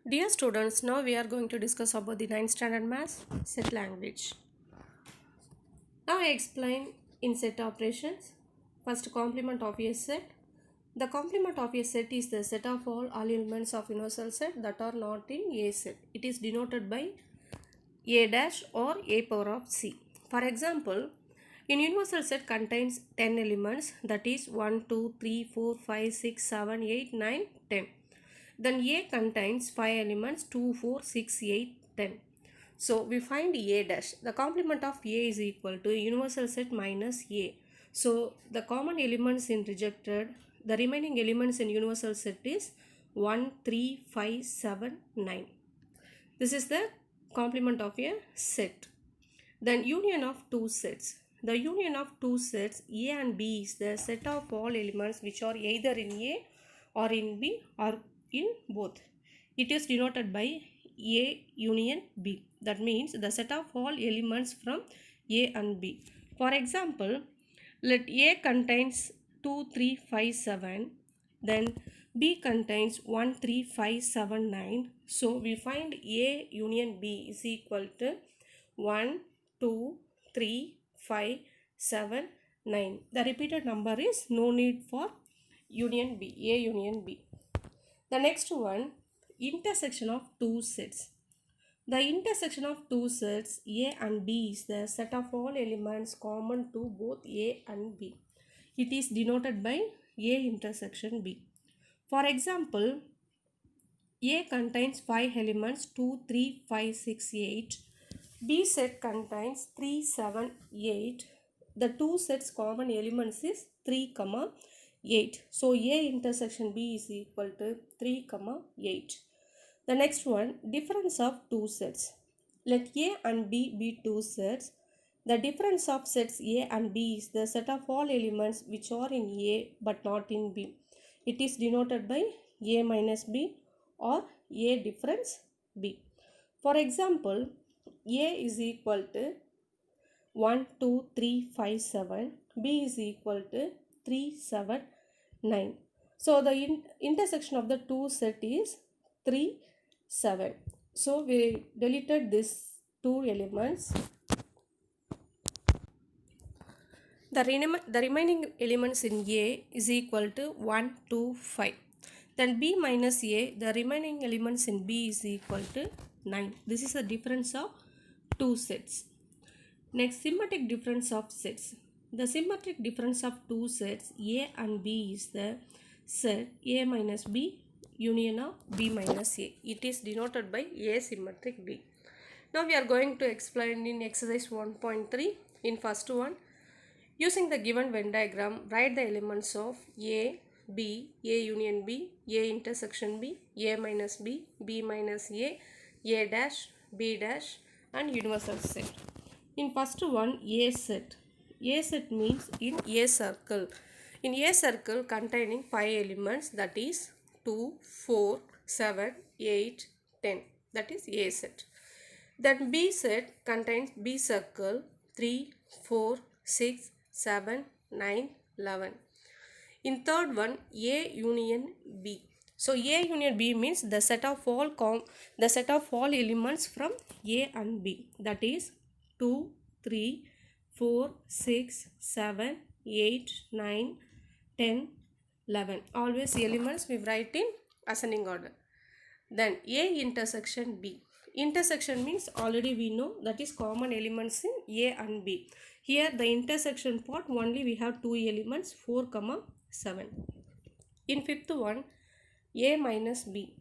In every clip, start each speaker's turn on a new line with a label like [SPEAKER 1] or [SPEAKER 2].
[SPEAKER 1] Dear students, now we are going to discuss about the 9th standard maths set language. Now I explain in set operations. First, complement of a set. The complement of a set is the set of all elements of universal set that are not in a set. It is denoted by a dash or a power of c. For example, in universal set contains 10 elements, that is 1, 2, 3, 4, 5, 6, 7, 8, 9, 10. Then A contains 5 elements 2, 4, 6, 8, 10. So we find A dash. The complement of A is equal to universal set minus A. So the common elements in rejected, the remaining elements in universal set is 1, 3, 5, 7, 9. This is the complement of a set. Then union of two sets. The union of two sets A and B is the set of all elements which are either in A or in B or in both. It is denoted by A union B. That means the set of all elements from A and B. For example, let A contains 2, 3, 5, 7. Then B contains 1, 3, 5, 7, 9. So we find A union B is equal to 1, 2, 3, 5, 7, 9. The repeated number is no need for union B, A union B. The next one, intersection of two sets. The intersection of two sets A and B is the set of all elements common to both A and B. It is denoted by A intersection B. For example, A contains 5 elements 2, 3, 5, 6, 8. B set contains 3, 7, 8. The two sets common elements is 3, 8. So A intersection B is equal to 3, 8. The next one, difference of two sets. Let A and B be two sets. The difference of sets A and B is the set of all elements which are in A but not in B. It is denoted by A minus B or A difference B. For example, A is equal to 1, 2, 3, 5, 7. B is equal to 3, 7, 9. So the intersection of the two set is 3, 7. So we deleted these two elements. The remaining elements in A is equal to 1, 2, 5. Then B minus A, the remaining elements in B is equal to 9. This is the difference of two sets. Next, symmetric difference of sets. The symmetric difference of two sets A and B is the set A minus B union of B minus A. It is denoted by A symmetric B. Now we are going to explain in exercise 1.3. In first one, using the given Venn diagram, write the elements of A, B, A union B, A intersection B, A minus B, B minus A dash, B dash and universal set. In first one, A set. A set means in A circle. In A circle containing 5 elements, that is 2, 4, 7, 8, 10. That is A set. Then B set contains B circle 3, 4, 6, 7, 9, 11. In third one, A union B. So A union B means the set of all elements from A and B. That is 2, 3, 4, 6, 7, 8, 9, 10, 11. Always elements we write in ascending order. Then A intersection B. Intersection means already we know that is common elements in A and B. Here the intersection part only we have two elements 4, 7. In fifth one, A minus B.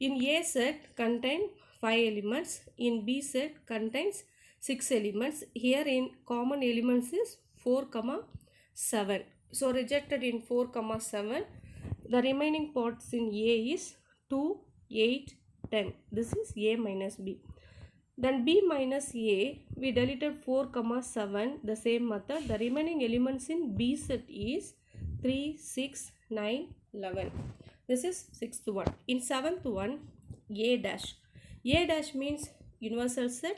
[SPEAKER 1] In A set contain 5 elements. In B set contains 6 elements. Here in common elements is 4, 7. So rejected in 4, 7. The remaining parts in A is 2, 8, 10. This is A minus B. Then B minus A, we deleted 4, 7, the same method. The remaining elements in B set is 3, 6, 9, 11. This is sixth one. In seventh one, A dash. A dash means universal set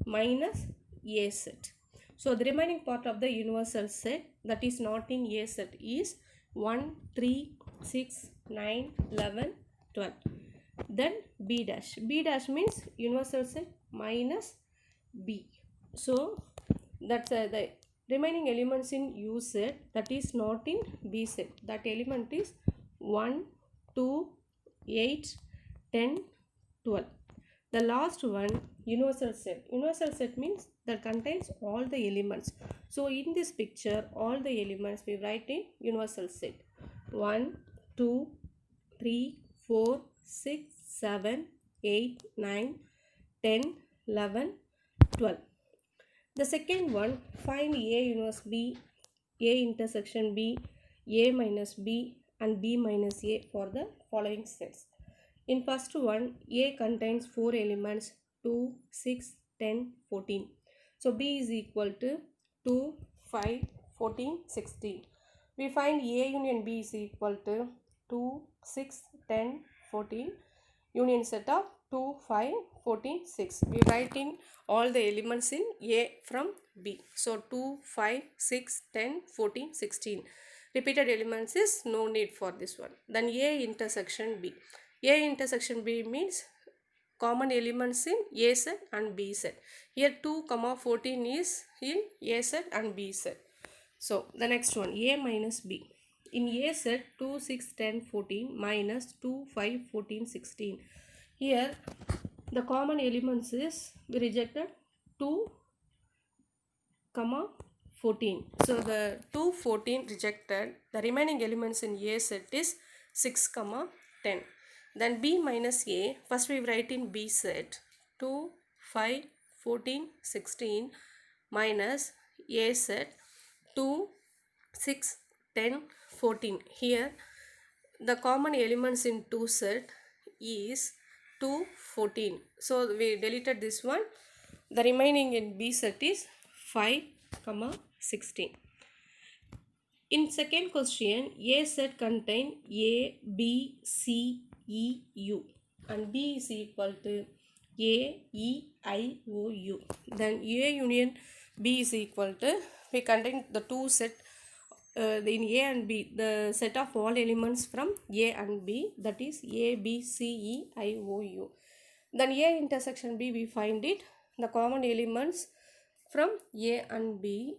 [SPEAKER 1] minus A set. So the remaining part of the universal set that is not in A set is 1, 3, 6, 9, 11, 12. Then B dash. B dash means universal set minus B. So that's the remaining elements in U set that is not in B set. That element is 1, 2, 8, 10, 12. The last one, universal set. Universal set means that contains all the elements. So in this picture, all the elements we write in universal set. 1, 2, 3, 4, 6, 7, 8, 9, 10, 11, 12. The second one, find A inverse B, A intersection B, A minus B and B minus A for the following sets. In first one, A contains 4 elements 2, 6, 10, 14. So B is equal to 2, 5, 14, 16. We find A union B is equal to 2, 6, 10, 14. Union set of 2, 5, 14, 6. We write in all the elements in A from B. So 2, 5, 6, 10, 14, 16. Repeated elements is no need for this one. Then A intersection B. A intersection B means common elements in A set and B set. Here 2, 14 is in A set and B set. So the next one, A minus B. In A set 2, 6, 10, 14 minus 2, 5, 14, 16. Here the common elements is we rejected 2, 14. So the 2, 14 rejected. The remaining elements in A set is 6, 10. Then B minus A, first we write in B set 2, 5, 14, 16 minus A set 2, 6, 10, 14. Here the common elements in 2 set is 2, 14. So we deleted this one. The remaining in B set is 5, 16. In second question, A set contain A, B, C, E, U and B is equal to A, E, I, O, U. Then A union B is equal to, we contain the two set in A and B, the set of all elements from A and B, that is A, B, C, E, I, O, U. Then A intersection B, we find it, the common elements from A and B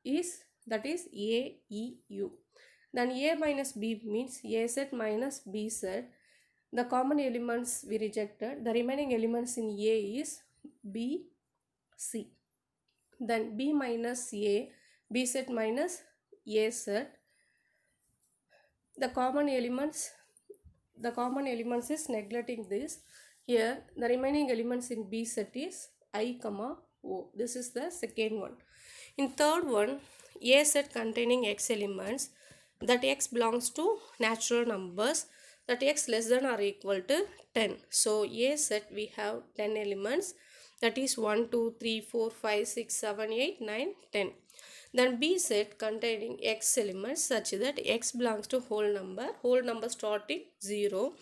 [SPEAKER 1] is, that is A, E, U. Then A minus B means A set minus B set. The common elements we rejected. The remaining elements in A is B, C. Then B minus A, B set minus A set. The common elements is neglecting this. Here the remaining elements in B set is I, O. This is the second one. In third one, A set containing X elements, that X belongs to natural numbers, that X less than or equal to 10. So A set we have 10 elements, that is 1, 2, 3, 4, 5, 6, 7, 8, 9, 10. Then B set containing X elements such that X belongs to whole number starting 0,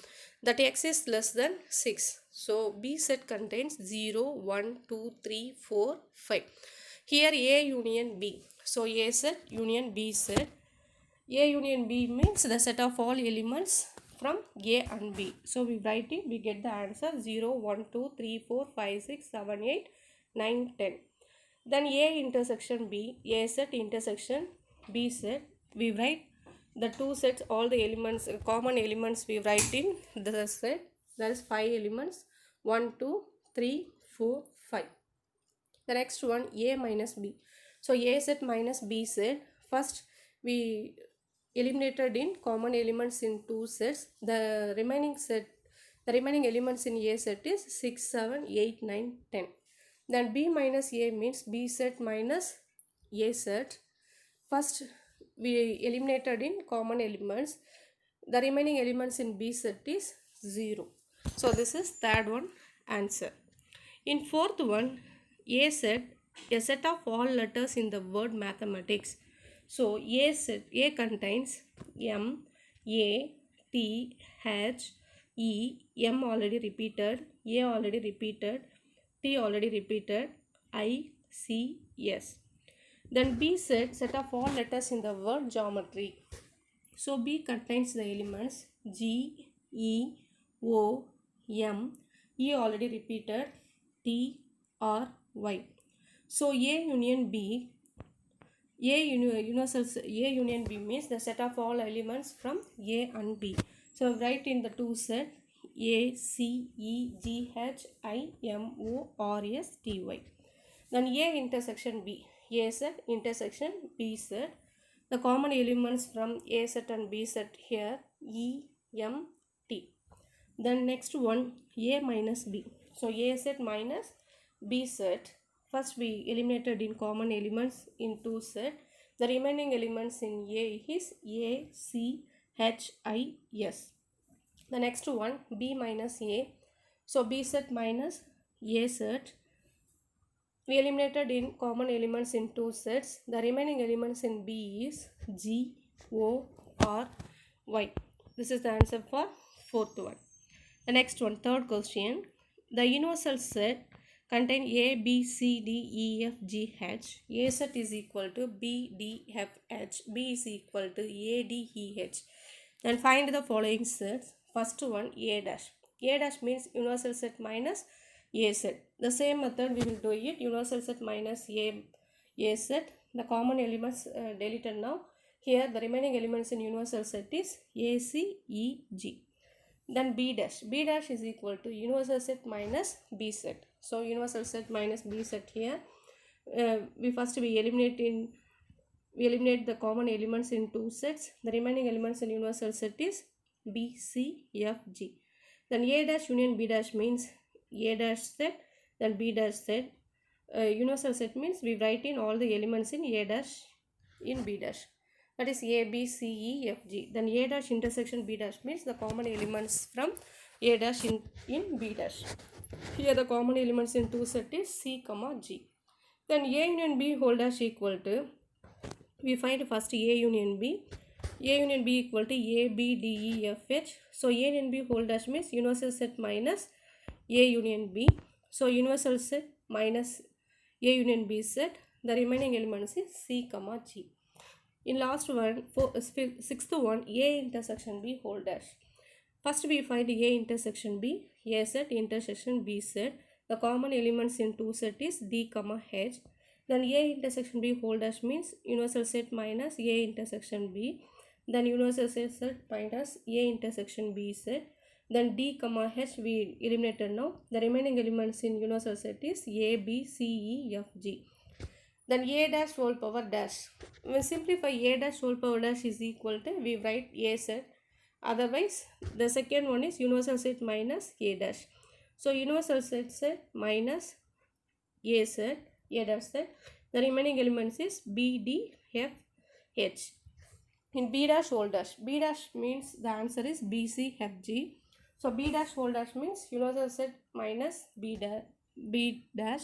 [SPEAKER 1] that X is less than 6. So B set contains 0, 1, 2, 3, 4, 5. Here A union B. So A set union B set. A union B means the set of all elements from A and B. So we write it, we get the answer 0, 1, 2, 3, 4, 5, 6, 7, 8, 9, 10. Then A intersection B, A set intersection B set, we write the two sets, all the elements, common elements we write in the set. There is 5 elements, 1, 2, 3, 4, 5. The next one, A minus B. So A set minus B set, first we eliminated in common elements in 2 sets. The remaining elements in A set is 6, 7, 8, 9, 10. Then B minus A means B set minus A set. First we eliminated in common elements. The remaining elements in B set is 0. So this is third one answer. In fourth one, A set, a set of all letters in the word mathematics. So A set, A contains M, A, T, H, E, M already repeated, A already repeated, T already repeated, I, C, S. Then B set of all letters in the word geometry. So B contains the elements G, E, O, M, E already repeated, T, R, Y. So A union B, A union B means the set of all elements from A and B. So write in the two set A, C, E, G, H, I, M, O, R, S, T, Y. Then A intersection B, A set intersection B set. The common elements from A set and B set here E, M, T. Then next one A minus B. So A set minus B set. First we eliminated in common elements in two set. The remaining elements in A is A, C, H, I, S. The next one B minus A. So B set minus A set. We eliminated in common elements in two sets. The remaining elements in B is G, O, R, Y. This is the answer for fourth one. The next one, third question. The universal set contain A, B, C, D, E, F, G, H. A set is equal to B, D, F, H. B is equal to A, D, E, H. Then find the following sets. First one, A dash. A dash means universal set minus A set. The same method we will do it. Universal set minus A set. The common elements deleted now. Here the remaining elements in universal set is A, C, E, G. Then B dash. B dash is equal to universal set minus B set. So universal set minus B set here. We eliminate the common elements in two sets. The remaining elements in universal set is B, C, F, G. Then A dash union B dash means A dash set, then B dash set. Universal set means we write in all the elements in A dash in B dash. That is A, B, C, E, F, G. Then A dash intersection B dash means the common elements from A dash in B dash. Here the common elements in two set is C, G. Then A union B whole dash equal to, we find first A union B. A union B equal to A, B, D, E, F, H. So A union B whole dash means universal set minus A union B. So universal set minus A union B set. The remaining elements is C, G. In last one, sixth one, A intersection B whole dash. First we find A intersection B, A set intersection B set. The common elements in two set is D, H. Then A intersection B whole dash means universal set minus A intersection B. Then universal set minus A intersection B set. Then D, H we eliminated now. The remaining elements in universal set is A, B, C, E, F, G. Then A dash whole power dash. When simplify A dash whole power dash is equal to, we write A set. Otherwise, the second one is universal set minus A dash. So universal set minus A set, A dash set. The remaining elements is B, D, F, H. In B dash whole dash, B dash means the answer is B, C, F, G. So B dash whole dash means universal set minus B dash.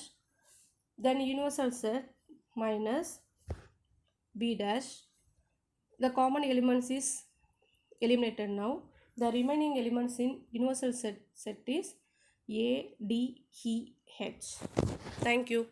[SPEAKER 1] Then universal set minus B dash. The common elements is eliminated now. The remaining elements in universal set is A, D, E, H. Thank you.